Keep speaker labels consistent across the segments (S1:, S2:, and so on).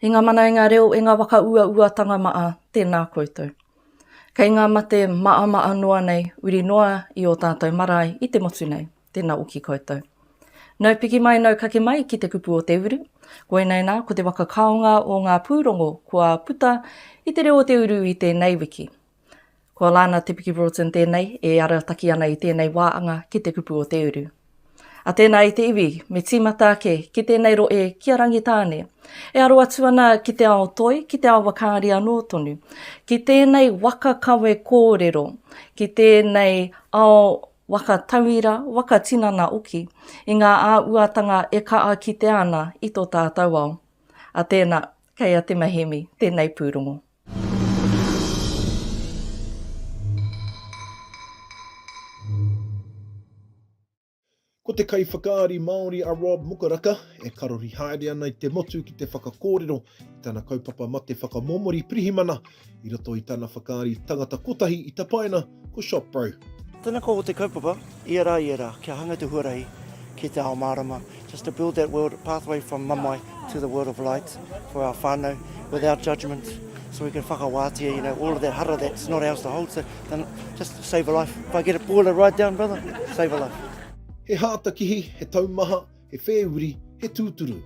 S1: I ngā mana i ngā reo, e ngā waka āhuatanga maa, tēnā koutou. Kei ngā mate maa noa nei, uri noa i o tātou marae i te motu nei, tēnā uki koutou. Nau piki mai nau kake mai ki Te Kupu o Te Uru. Koe nei nā, ko te whakakaonga o ngā pūrongo kua puta i te reo o Te Uru i tēnei wiki. Ko Alana Broughton tēnei, e Arataki ana i tēnei wāhanga ki Te Kupu o Te Uru. A tēnā i te iwi, me tīmata ake ki tēnei roe kia rangi tāne. E aro atu ana ki te ao toi, ki te ao whakaari anō tonu, ki tēnei whakakawe kōrero, ki tēnei ao wakatauira, wakatinana uki, i ngā āhuatanga e kaa ki te ana i tō tātou ao. A tēnā, kei a te mahemi, tēnei pūrongo.
S2: Ko te kaiwhakaari Māori a Rob Mokaraka, e karori haere ana i te motu ki te whakakōrero, i tana kaupapa ma te whakamomori pirihimana, i roto i tana whakaari tangata kotahi i tapaina ko Shop Bro.
S3: Tēnā ko te kaupapa, iera, kia hanga te huarahi, ki te ao marama, just to build that world pathway from mamai to the world of light for our whānau, without judgment, so we can whakawātea, you know, all of that hara that's not ours to hold, so then just save a life. If I get it boiled right down, brother, save a life.
S2: He hātakihi, he taumaha, he whēuri, he tūturu.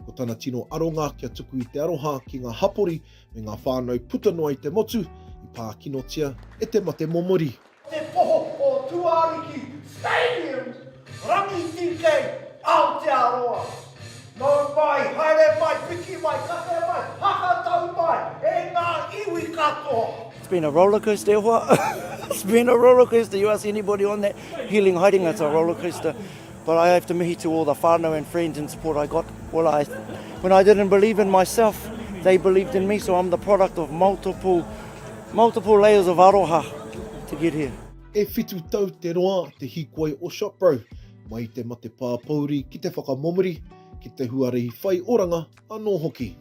S2: Ko tana tino aronga kia tuku i te aroha ki ngā hapori me ngā whānau puta noa i te motu, i pākinotia e te mate momori.
S4: Te poho o Tuariki Stadium, rangi tike au te aroha. No mai, haere mai, piki mai, kate mai, hakatau mai, e ngā iwi katoa.
S3: It's been a roller coaster, It's been a roller coaster. You ask anybody on that healing hiding, it's a roller coaster. But I have to mihi to all the whānau and friends and support I got. Well, when I didn't believe in myself, they believed in me, so I'm the product of multiple layers of aroha to get here.
S2: E whitu tau te roa te hikoi o Shop Bro, mai te mate pouri ki te whakamomori, ki te huarehi whai oranga anō hoki.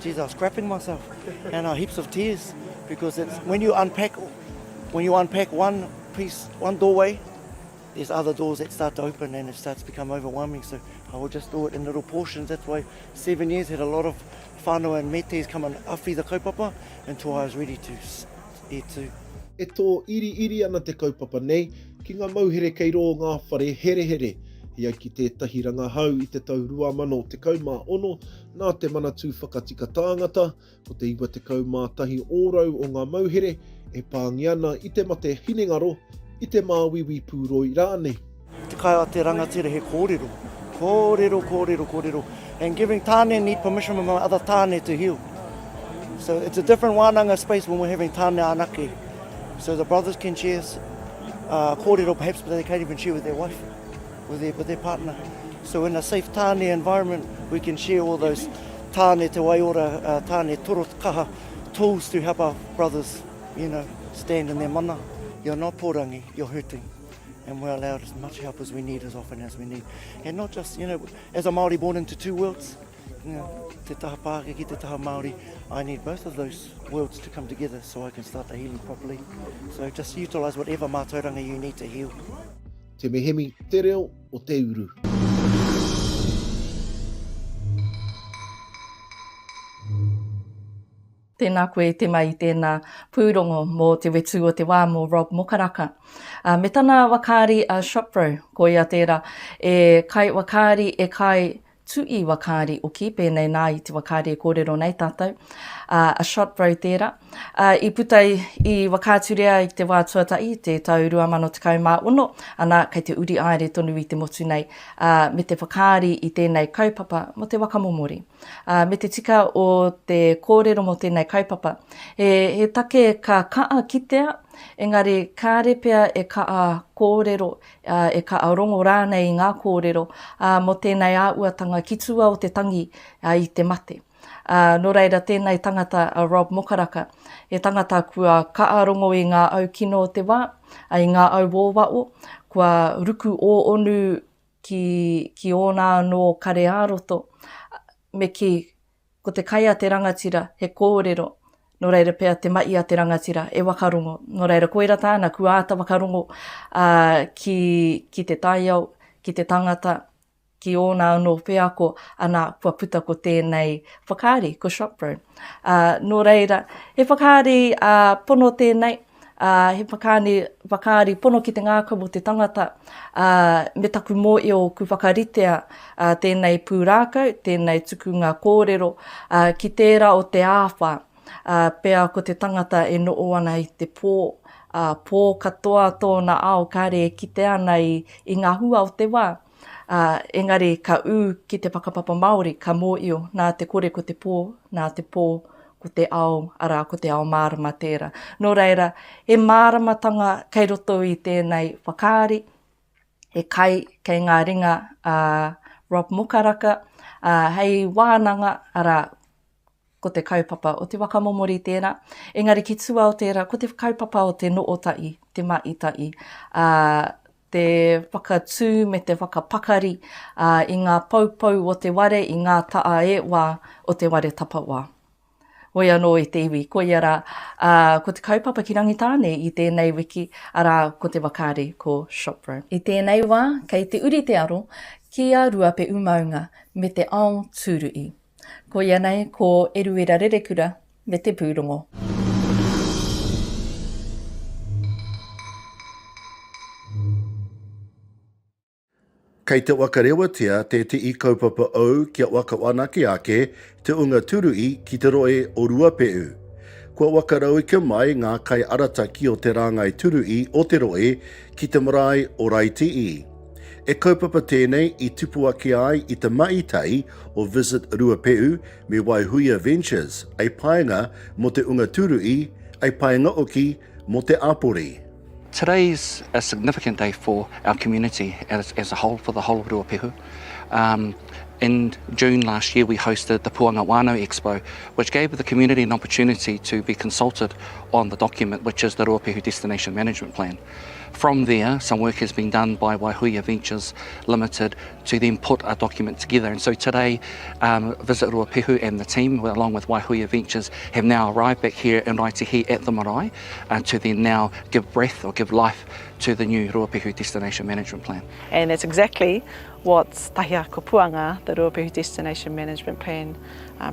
S3: Geez, I was scrapping myself, and heaps of tears, because it's when you unpack one piece, one doorway, there's other doors that start to open and it starts to become overwhelming. So I will just do it in little portions. That's why 7 years had a lot of whānau and metes come and awhi the kaupapa until I was ready to eat too.
S2: E tō iri ana te kaupapa nei, ki ngā mauhere kei rō ngā whare here. Ia ki tētahi rangahau i te tau 2016, nā te manatū whakatika tāngata, ko te iwa te kaumātahi ōrau o ngā mauhere, e pāngi ana i te mate hinengaro, i te māwiwi pūroi rānei.
S3: Te kai a te rangatira he kōrero. Kōrero. And giving tāne need permission from other tāne to heal. So it's a different wānanga space when we're having tāne anake. So the brothers can share kōrero perhaps, but they can't even share with their wife. With their partner. So in a safe tāne environment, we can share all those tāne te waiora, tāne tirohanga tools to help our brothers, you know, stand in their mana. You're not pōrangi, you're hurting. And we're allowed as much help as we need, as often as we need. And not just, you know, as a Māori born into two worlds, you know, te taha Pākehā ki te taha Māori, I need both of those worlds to come together so I can start the healing properly. So just utilise whatever mātauranga you need to heal.
S2: Te mehemi te reo o Te Uru.
S1: Tēnā koe te mai tēnā pūrongo mō te wetu o te wā mō Rob Mokaraka. Me tana whakaari a Shop Bro, ko ia tērā, e kaiwhakaari e kai tui whakaari uki, pēnei nā i te whakaari e kōrero nei tātou. A Shop Bro tērā. I putai i wakāturea i te wā tuatai, te tau 2016, ana kei te uri aere tonu i te motu nei, me te whakaari i tēnei kaupapa mo te wakamomori. Me te tika o te kōrero mo tēnei kaupapa, he take ka kaa kitea, engari kāre pea e kaa kōrero, e kaa rongo rānei ngā kōrero, mo tēnei āhuatanga ki tua o te tangi i te mate. Nō reira, tēnei tangata Rob Mokaraka, e tangata kua kaarongo i ngā au kino o te wā, i ngā au wōwao, kua ruku o onu ki ōnā no kare roto, me ki ko te kai a te rangatira he kōrero, nō reira pia te mai a te rangatira e wakarongo. Nō reira, koera tāna kua āta wakarongo ki te taiao, ki te tangata, ki ōna anō pēa ko ana kua puta ko tēnei whakaari, ko shop bro. Nō reira, he whakaari pono tēnei, he whakaari pono ki te ngākau o te tangata, me taku mō o ku whakaritea tēnei pūrākau, tēnei tukunga kōrero, ki tērā o te āwha, pēa ko te tangata e noo ana i te pō katoa tōna ao kare e kite ana i ngā hua o te wā. Engari ka ki te whakapapa Māori, ka mōio, nā te kore ko te pō, nā te pō ko te ao, ara ko te ao mārama tērā. Nō reira, e māramatanga kei roto i tēnei whakaari, e kai kei ngā ringa Rob Mokaraka, hei wānanga, ara ko te kaupapa o te wakamomori tērā. Engari ki tua o tērā, ko te kaupapa o te nootai, te maitai, te whakatū me te whakapakari i ngā paupau o te ware, i ngā taa e wā o te ware tapa wā. Hoi anō i te iwi, ko iara, ko te kaupapa ki rangitāne i tēnei wiki, ara ko te whakaari ko shopro. I tēnei wā, kei te uri te aro, ki a rua pe umaunga me te ao tūrui. Ko ianei, ko eruera rerekura me te pūrongo.
S5: Kei te whakarewatia tētehi kaupapa au kia wakawanaki ake te unga turui ki te roe o Ruapeu. Kua wakarau ki mai ngā kai arataki o te rāngai turui o te roe ki te marae o Raitii. E kaupapa tēnei i tupu ake ai i te maitai o Visit Ruapeu me Waihuia Ventures, ai paenga mo te unga turui, ai paenga oki mo te āpori.
S6: Today's a significant day for our community as a whole, for the whole of Ruapehu. In June last year, we hosted the Puanga Whānui Expo, which gave the community an opportunity to be consulted on the document, which is the Ruapehu Destination Management Plan. From there, some work has been done by Waihuia Ventures Limited to then put a document together. And so today, Visit Ruapehu and the team, along with Waihuia Ventures, have now arrived back here in Raitii at the marae to then now give breath or give life to the new Ruapehu Destination Management Plan.
S7: And that's exactly what Tahia ko Puanga, the Ruapehu Destination Management Plan,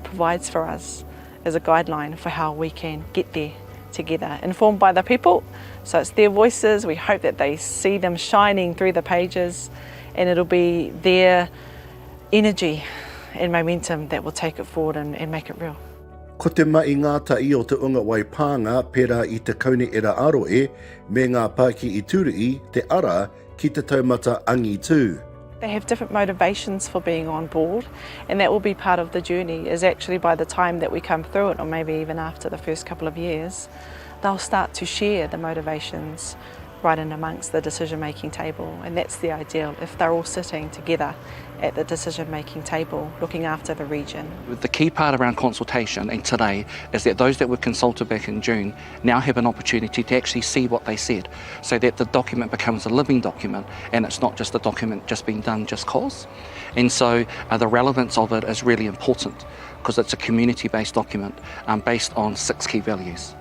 S7: provides for us as a guideline for how we can get there together, informed by the people. So it's their voices, we hope that they see them shining through the pages, and it'll be their energy and momentum that will take it forward and make it real.
S5: Ko te mai ngātai o te unga waipānga pērā i te kaune era aroe, me ngā pāki I turui, te ara ki te taumata angi tū.
S7: They have different motivations for being on board, and that will be part of the journey, is actually by the time that we come through it, or maybe even after the first couple of years, they'll start to share the motivations right in amongst the decision-making table, and that's the ideal, if they're all sitting together at the decision-making table, looking after the region.
S6: The key part around consultation and today is that those that were consulted back in June now have an opportunity to actually see what they said, so that the document becomes a living document and it's not just a document just being done just cause. And so the relevance of it is really important because it's a community-based document based on 6 key values.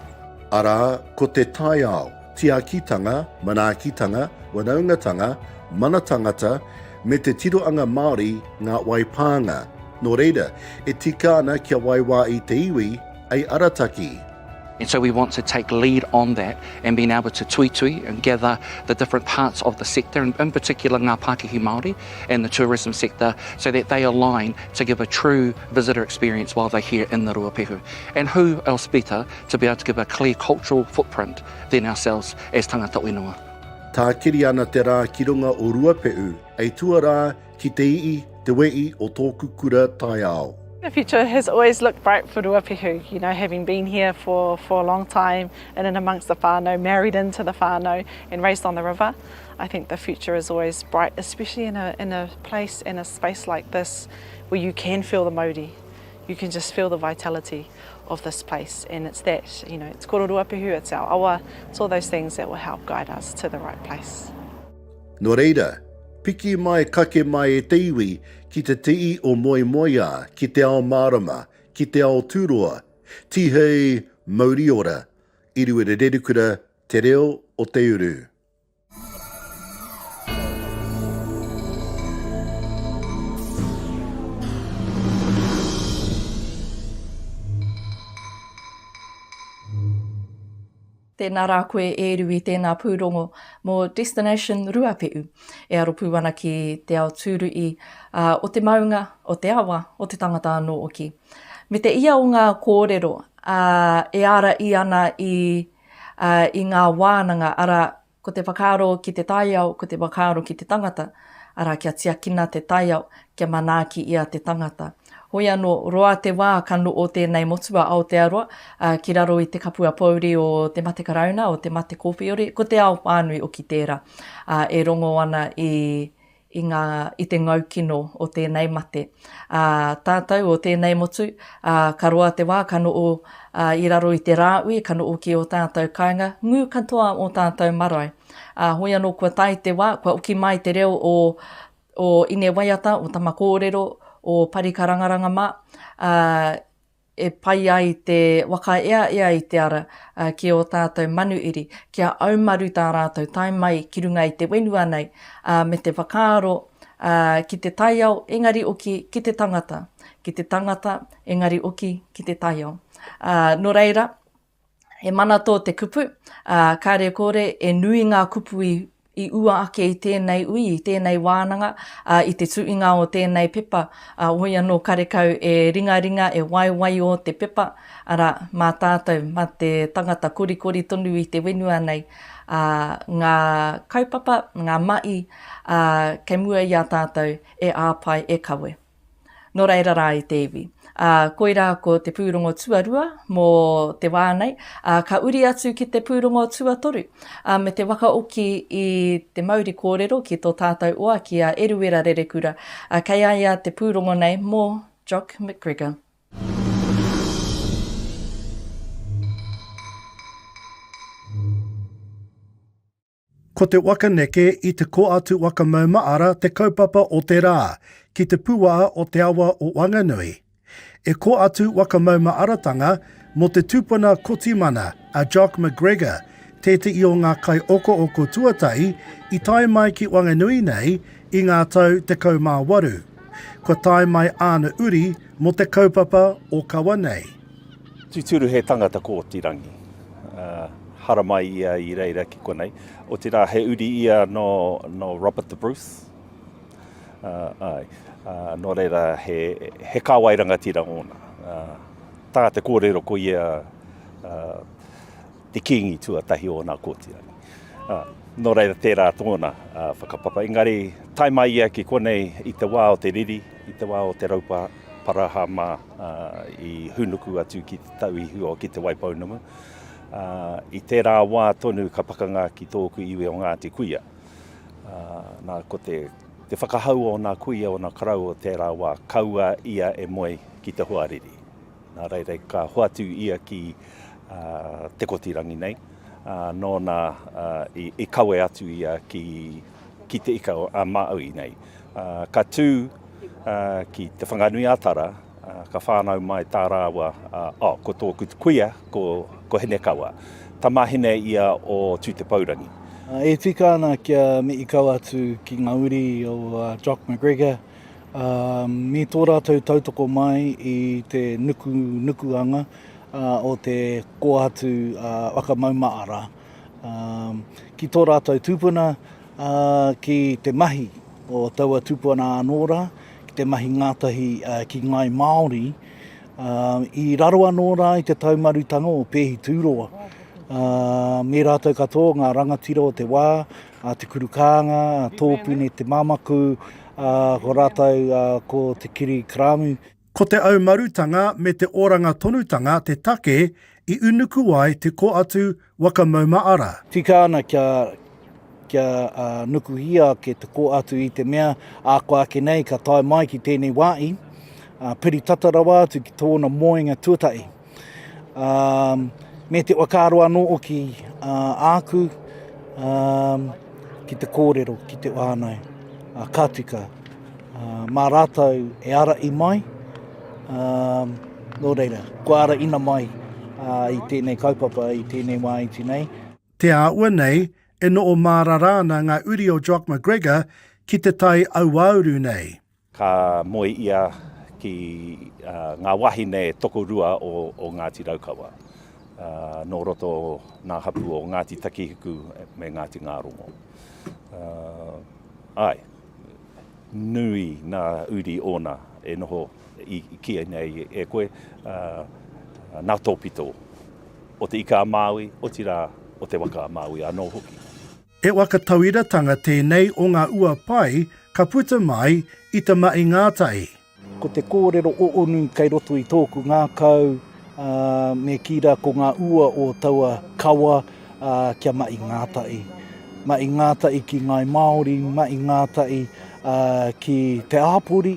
S5: Ara, ko te tai ao, tiakitanga, manaakitanga, wanaungatanga, manatangata, me te tirohanga Māori ngā waipānga. Nō reira, e tika ana kia waiwā I te iwi, ai Arataki.
S6: And so we want to take lead on that and being able to tuitui and gather the different parts of the sector, and in particular ngā Pākehī Māori and the tourism sector, so that they align to give a true visitor experience while they're here in the Ruapehu. And who else better to be able to give a clear cultural footprint than ourselves as tangata whenua.
S5: Tā kiri ana te rā ki runga o Ruapehu, ei tua rā ki te ii, te wei o tōku kura tai ao.
S7: The future has always looked bright for Ruapehu, you know, having been here for a long time and in amongst the whānau, married into the whānau and raised on the river. I think the future is always bright, especially in a place, in a space like this where you can feel the mauri. You can just feel the vitality of this place, and it's that, you know, it's koro Ruapehu, it's our awa, it's all those things that will help guide us to the right place.
S5: Nō reira, piki mai kake mai e te iwi ki te tii o moimoia, ki te ao marama, ki te ao tūroa, tihei mauri ora, iruere rerukura te reo o Te Uru.
S1: tēnā rā koe e rui tēnā pūrongo mō Destination Ruape'u. E aro pū ana ki te ao tūrui o te maunga, o te awa, o te tangata anō oki. Me te ia o ngā kōrero, e ara i ana i ngā wānanga, ara ko te whakaaro ki te taiao, ko te whakaaro ki te tangata, ara kia tiakina te taiao, kia manaaki ia te tangata. Hoi anō, roa te wā kanu o tēnei motua Aotearoa, ki raro i te kapua pouri o te mate karauna, o te mate kōwhiori, ko te ao whānui o ki tērā. E rongo ana i te ngaukino o tēnei mate. Tātou o tēnei motu, ka roa te wā kanu o i raro i te rāui, kanu o ki o tātou kāinga, ngū katoa o tātou marae. Hoi anō, kua tai te wā, kua uki mai te reo o ine waiata, o tama kōrero, o parikarangaranga mā, e pai ai te waka ea i te ara ki o tātou manu iri, kia aumaru tā rātou tai mai ki runga i te wenua nei, me te whakaaro ki te taiao, engari oki ki te tangata. Ki te tangata, engari oki ki te taiao. Nō reira, e mana tō te kupu, kare kore e nui ngā kupu i ua ake i tēnei ui, i tēnei wānanga, i te tuinga o tēnei pepa. Hoi anō karekau e ringa e waiwai o te pepa, ara mā tātou, mā te tangata korikori tonu i te wenua nei, ngā kaupapa, ngā mai, kei mua i a tātou e āpai e kawe. Nō reira rā i te iwi. Koira ko te pūrongo tuarua mō te wānei, ka uri atu ki te pūrongo tuatoru. Me te wakaoki i te mauri kōrero ki tō tātou oa ki a Eruera Rerekura, kei aia te pūrongo nei mō Jock McGregor.
S5: Ko te wakaneke i te ko atu wakamaumaara te kaupapa o te rā, ki te puaa o te awa o Whanganui. E ko atu wakamaumaratanga mo te tūpuna kotimana a Jock McGregor, tētehi o ngā kai oko tuatai, i tai mai ki Whanganui nei i ngā tau te kaumāwaru. Ko tai mai āna uri mo te kaupapa o kawa nei.
S8: Tūturu he tangata kōtirangi. Hara mai ia i reira ki konei. O te rā he uri ia no Robert the Bruce. Nō reira he kāwairanga tira ona. Tā te kōrero ko ia te kingi tuatahi o nā kōtirangi. Nō reira tērā tōna whakapapa. Engari, tai mai ia ki konei i te wā o te riri, i te wā o te raupa parahama i hunuku atu ki te tauihu o ki te waipaunamu. I tērā wā tonu ka pakanga ki tōku iwi o ngā te kuia. Nā ko te whakahau o nā kuia o nā karau o tērā wā kaua ia e moe ki te huariri. Nā reirei ka huatu ia ki te kotirangi nei. Nōna i kawe atu ia ki te ikau a maui nei. Ka tū ki te whanganui atara, ka whānau mai tā rāua, ko tōku kuia, ko hene kaua. Ta mahine ia o tū te paurangi.
S3: E tika ana kia me i kau atu ki ngā uri o Jock McGregor. Me tō rātou tautoko mai i te nukuanga o te ko atu wakamaumaara. Ki tō rātou tūpuna ki te mahi o taua tūpuna anōra, te mahi ngātahi ki ngai Māori, i raro anō rā i te taumarutanga o pēhi tūroa. Me rātou katoa ngā rangatira o te wā, te kurukānga, tōpune, te mamaku, ko rātou ko te kiri karamu.
S5: Ko te au marutanga me te oranga tonutanga te take i unuku ai te ko atu wakamaumaara.
S3: Tika ana kia nukuhia ke te ko atu i te mea ko ake nei ka tai mai ki tēnei wāi, piri tatarawa atu ki tōna moenga tuatai. Me te wakaaro anō o ki āku, ki te kōrero, ki te whānui, ka tika. Mā rātou e ara i mai, nō reira, ko ara ina mai i tēnei kaupapa, i tēnei wāi tēnei.
S5: Te āua nei, e no o mārarana ngā uri o Jock McGregor ki te tai auauru nei.
S8: Ka moe ia ki ngā wahine tokorua o Ngāti Raukawa. no roto nā hapu o Ngāti Takihiku me Ngāti Ngārongo. Ai, nui nā uri ona e noho i kia nei e koe nā tōpito o te ika a Māui, o tira o te waka a Māui anō hoki.
S5: E waka tauiratanga tēnei o ngā ua pai ka puta mai i te mai ngātai.
S3: Ko te kōrero o onu kei roto i tōku ngākau, me kira ko ngā ua o taua kawa kia mai ngātai. Mai ngātai ki ngai Māori, mai ngātai ki te āpori,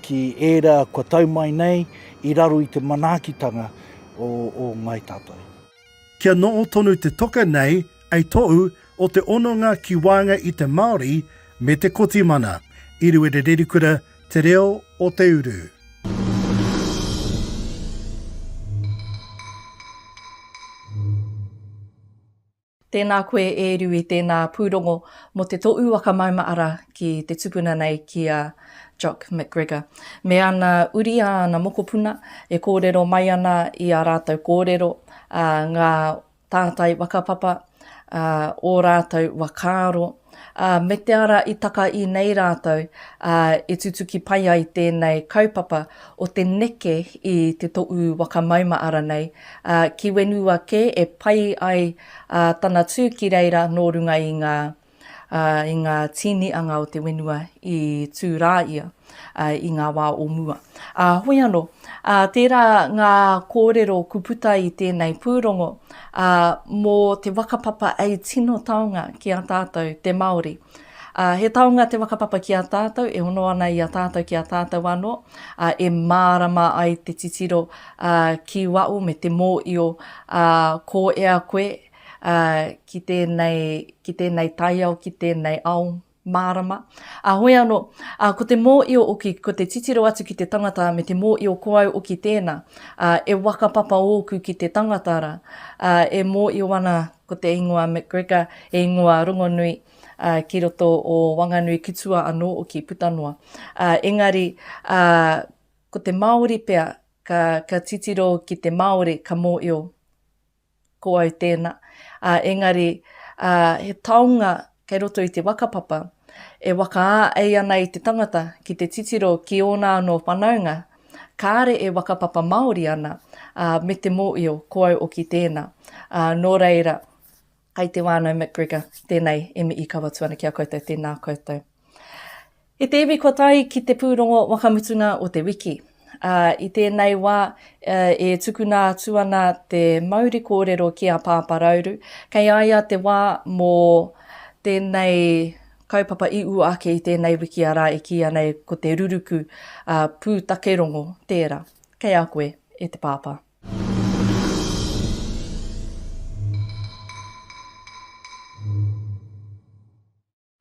S3: ki era kua tau mai nei, i raro i te manaakitanga o ngai tātai.
S5: Kia noo tonu te toka nei, ai tou o te ononga ki wānga i te Māori me te kotimana. I rua re rerikura te reo o Te Uru.
S1: Tēnā koe e rui tēnā pūrongo mo te to'u waka maumaara ki te tupuna nei ki a Jock McGregor. Me ana uri ana mokopuna e kōrero mai ana i a rātou kōrero ngā tātai wakapapa o rātou wakāro. Me te ara i taka i nei rātou e tutuki pai ai tēnei kaupapa o te neke i te to'u waka maumaara nei. Ki wenua ke e pai ai tana tū ki reira nō runga i ngā tinianga o te wenua i tū rāia i ngā wā o mua. Hoi anō, tērā ngā kōrero kuputa i tēnei pūrongo mō te wakapapa ei tino taonga ki a tātou te Māori. He taonga te wakapapa ki a tātou, e hono ana i a tātou ki a tātou anō, e mārama ai te titiro ki wau me te mōio ko ea koe ki tēnei taiao, ki tēnei ao mārama. Hoi anō, ko te mōio oki, ko te titiro atu ki te tangata me te mōio koau oki tēnā, e wakapapa ōku ki te tangatara, e mōio ana ko te ingoa McGregor, e ingoa rongonui ki roto o wanganui kitua anō o ki putanua. Engari, ko te Māori pea, ka titiro ki te Māori ka mōio koau tēnā. Engari, he taonga kei roto i te wakapapa, e waka ei ana i te tangata ki te titiro ki ona anō whanaunga, kāre e wakapapa Māori ana me te mōio koau o ki tēnā. Nō reira, kai te wānau McGregor, tēnei e mi i kawatuana ki a koutou, tēnā koutou. E te iwi kua tai ki te pūrongo wakamutunga o te wiki. I tēnei wā e tukuna tuana te Māori kōrero ki a pāparauru, kei aia te wā mō tēnei kaupapa i ua ake i tēnei wiki ara e ki anei ko te ruruku pūtakerongo tērā. Kei a koe e te pāpā.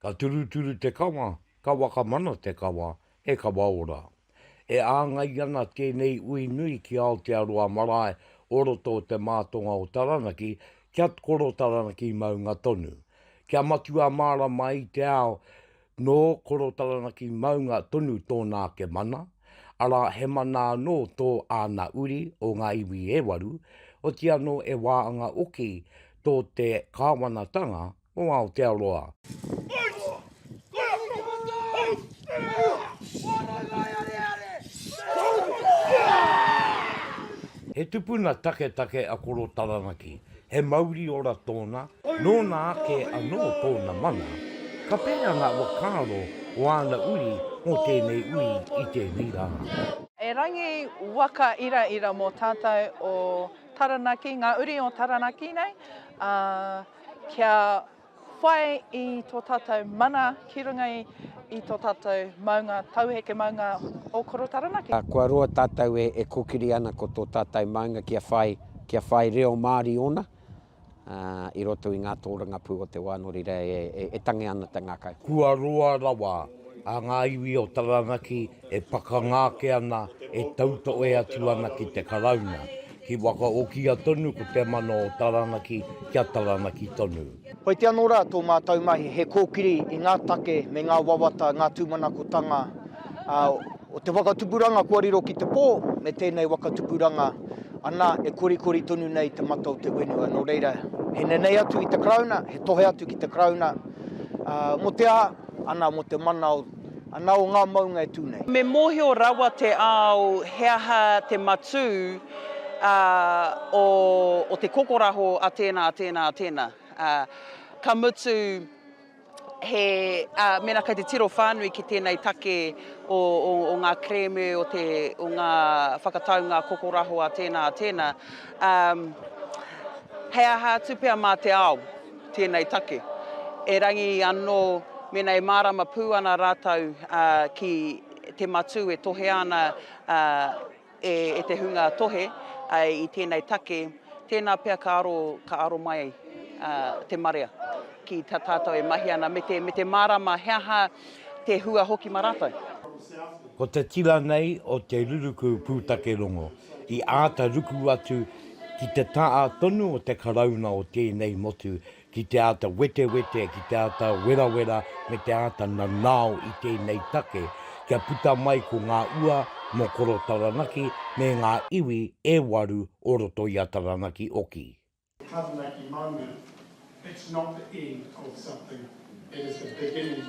S9: Ka turuturu te kawa, ka wakamana te kawa, e ka waora. E āngai ana tēnei ui nui ki Aotearoa marae o roto te mātonga o Taranaki, kia koro Taranaki maunga tonu. Kia matua mara mai te ao no koro Taranaki maunga tonu tōnā ke mana, ara he mana no tō āna uri o ngā iwi e waru, o ti anō e wāhanga oki tō te kāwanatanga o Aotearoa. He tupuna take a koro Taranaki, he mauri ora tōna, nō nā ke anō tōna mana, ka pēa ngā wakāro o ana uri o tēnei ui i tēnei rā.
S7: E rangi waka ira mō tātou o Taranaki, ngā uri o Taranaki nei, kia whai i tō tātou mana ki runga i tō tātou maunga, tauheke maunga o koro Taranaki.
S10: Kua roa tātou e kokiri ana ko tō tātou maunga kia whai reo Māori ona, i roto i ngā tōranga pū o te wānori rei e tangi ana te ngākau.
S9: Kua roa rawa, a ngā iwi o Taranaki e pakangāke ana, e tauto e atu ana ki te karauna. Ki waka okia tonu ko te mana o Taranaki, kia Taranaki tonu.
S4: Hoi te anō rā tō mātou mahi, he kōkiri i ngā take me ngā wawata, ngā tūmanakotanga. O te wakatupuranga kua riro ki te pō, me tēnei wakatupuranga
S11: ana e kurikuri tonu nei te matau te whenua. Nō reira, he nenei atu i te krauna, he tohe atu ki te krauna. Mo te ana mo te mana ana o ngā maunga e tūnei.
S12: Me mōhio rawa te ao heaha te matu o te kokoraho a tēnā. Ka mutu he mena kai te tiro whānui ki tēnei take o ngā kreme o ngā whakatau ngā kokoraho a tēnā. He aha tupea mā te ao tēnei take. E rangi anō mena e mārama pū ana rātau ki te matu e tohe ana e te hunga tohe i tēnei take. Tēnā pia ka aro mai te marea ki tā tātou e mahi ana me te mārama heaha te hua hoki ma rātou.
S9: Ko te tira nei o te ruruku pūtake rongo, i āta ruku atu ki te taa tonu o te karauna o tēnei motu, ki te āta wete, ki te āta wera, me te āta nanao i tēnei take, kia puta mai ko ngā ua mo koro taranaki, me ngā iwi e waru o roto i a taranaki oki.
S13: Taranaki moment, it's not the end of something, it is the beginning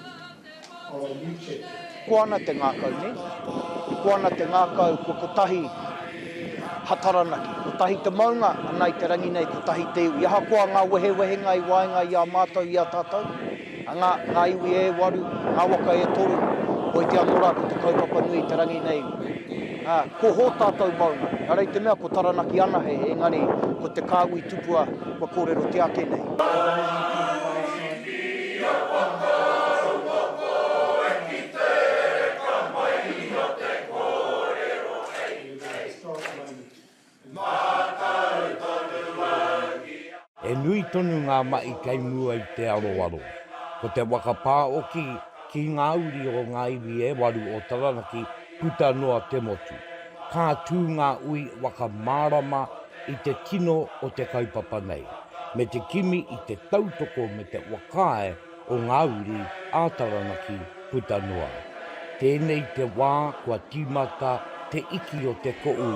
S13: of a new chapter.
S11: Ko ana te ngākau ne, ko ana te ngākau ko tahi hataranaki, ko tahi te maunga, anai te rangi nei, ko tahi te iwi. Aha koa ngā wehenga i wāinga i a mātou i a tātou, ngā iwi e waru, ngā waka e toru, o i te anora ko te kaupapa nui te rangi nei. Ko hō tātou maunga, arei te mea ko taranaki ana he, engari ko te kāui tupua, ko kōrero te ake nei.
S9: E nui tonu ngā mai kei mua i te aroaro. Ko te whakapaoho ki ngā uri o ngā iwi e waru o taranaki puta noa te motu. Kā tū ngā ui wakamārama i te tino o te kaupapa nei. Me te kimi i te tautoko me te wakae o ngā uri a taranaki puta noa. Tēnei te wā kua tīmata te iki o te ko'u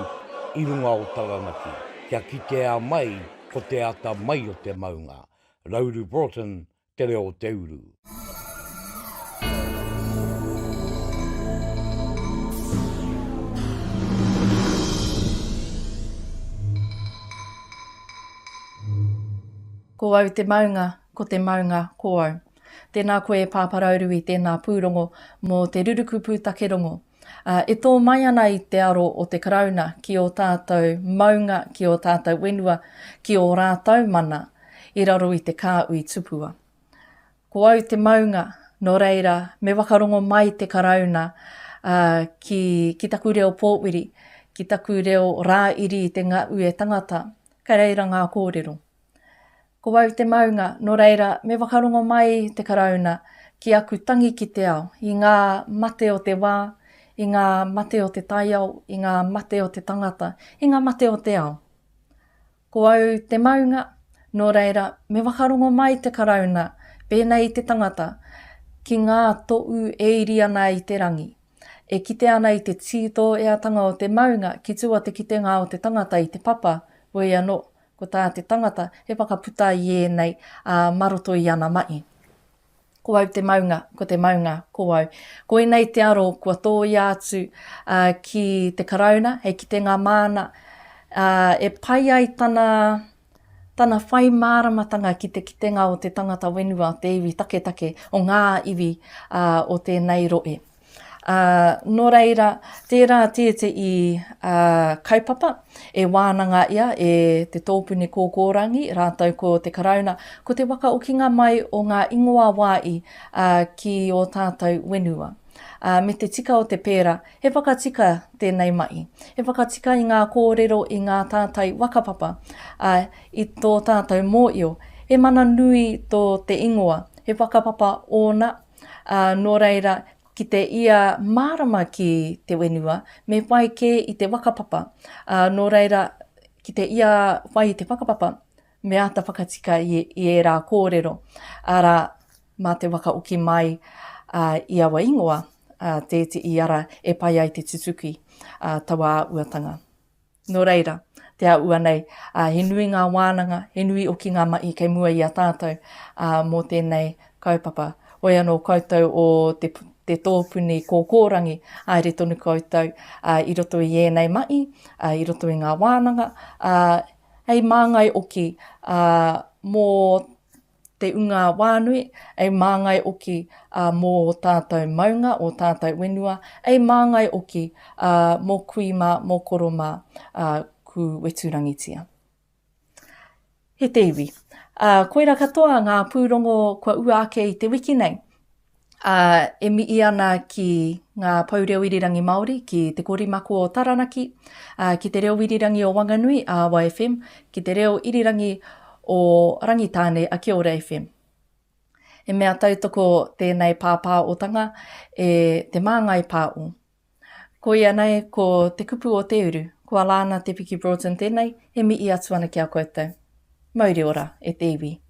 S9: i runga o taranaki. Kia kitea mai ko te ata mai o te maunga. Rob Broughton, te reo Te Uru.
S1: Ko au te maunga, ko te maunga ko au. Tēnā koe pāparauru i tēnā pūrongo mō te ruruku pūtake rongo. E tō mai ana i te aro o te karauna ki o tātou maunga, ki o tātou whenua, ki o rātou mana, i raro i te kāui tupua. Ko au te maunga, no reira, me wakarongo mai te karauna ki taku reo pōwiri, ki taku reo rāiri i te ngā ue tangata, ka reira ngā kōrero. Ko au te maunga, no reira, me wakarongo mai te karauna ki aku tangi ki te ao, i ngā mate o te wā, i ngā mate o te taiao, i ngā mate o te tangata, i ngā mate o te ao. Ko au te maunga, no reira, me wakarongo mai te karauna, pēnei te tangata, ki ngā to'u e iri ana i te rangi. E kite ana i te tito e atanga o te maunga, ki tua te kitenga o te tangata i te papa, wei anō, ko tā te tangata, e whakaputa i e nei maroto i ana mai. Ko au te maunga, ko au. Ko nei te aro, kua tō i atu ki te karauna, hei ki te ngā mana, e pai ai tana whai māramatanga ki te kitenga o te tangata whenua, te iwi take o ngā iwi o tēnei roe. Nō reira, tērā tēte i kaupapa, e wānanga ia, e te tōpuni kōkōrangi, rātau ko te karauna, ko te waka okinga mai o ngā ingoa wāi ki o tātou whenua. Me te tika o te pēra, he whakatika tēnei mai. He whakatika i ngā kōrero, i ngā tātai wakapapa, i tō tātou mōio. He mana nui tō te ingoa, he whakapapa ōna, nō reira, ki te ia mārama ki te whenua, me whai ke i te wakapapa. Nō reira, ki te ia whai i te whakapapa, me ata whakatika i e rā kōrero. Ara, mā te waka uki mai i awa ingoa, te i ara e pai ai te tutuki tawa āhuatanga. Nō reira, te aua nei. He nui ngā wānanga, he nui o ki ngā mai kei mua i a tātou mō tēnei kaupapa. Hoi anō koutou o te tōpuni kōkōrangi, aere tonu koutou i roto i ēnei mai, i roto i ngā wānanga, hei māngai oki mō te unga whānui, ei māngai oki mō tātou maunga o tātou wenua, ei māngai oki mō kuima, mō koroma ku weturangitia. He te iwi. Koira katoa ngā pūrongo kua ua ake i te wiki nei. E mihi ana ki ngā paureo irirangi Māori, ki te korimako o Taranaki, ki te reo irirangi o Wanganui, a YFM, ki te reo irirangi o Rangitāne, a Kia Ora FM. E mea tautoko tēnei pāpaotanga e te māngai pāo. Ko ia nei, ko Te Kupu o Te Uru, ko Alana Broughton tēnei, he mihi atu ana ki a koutou. Mauri ora, e te iwi.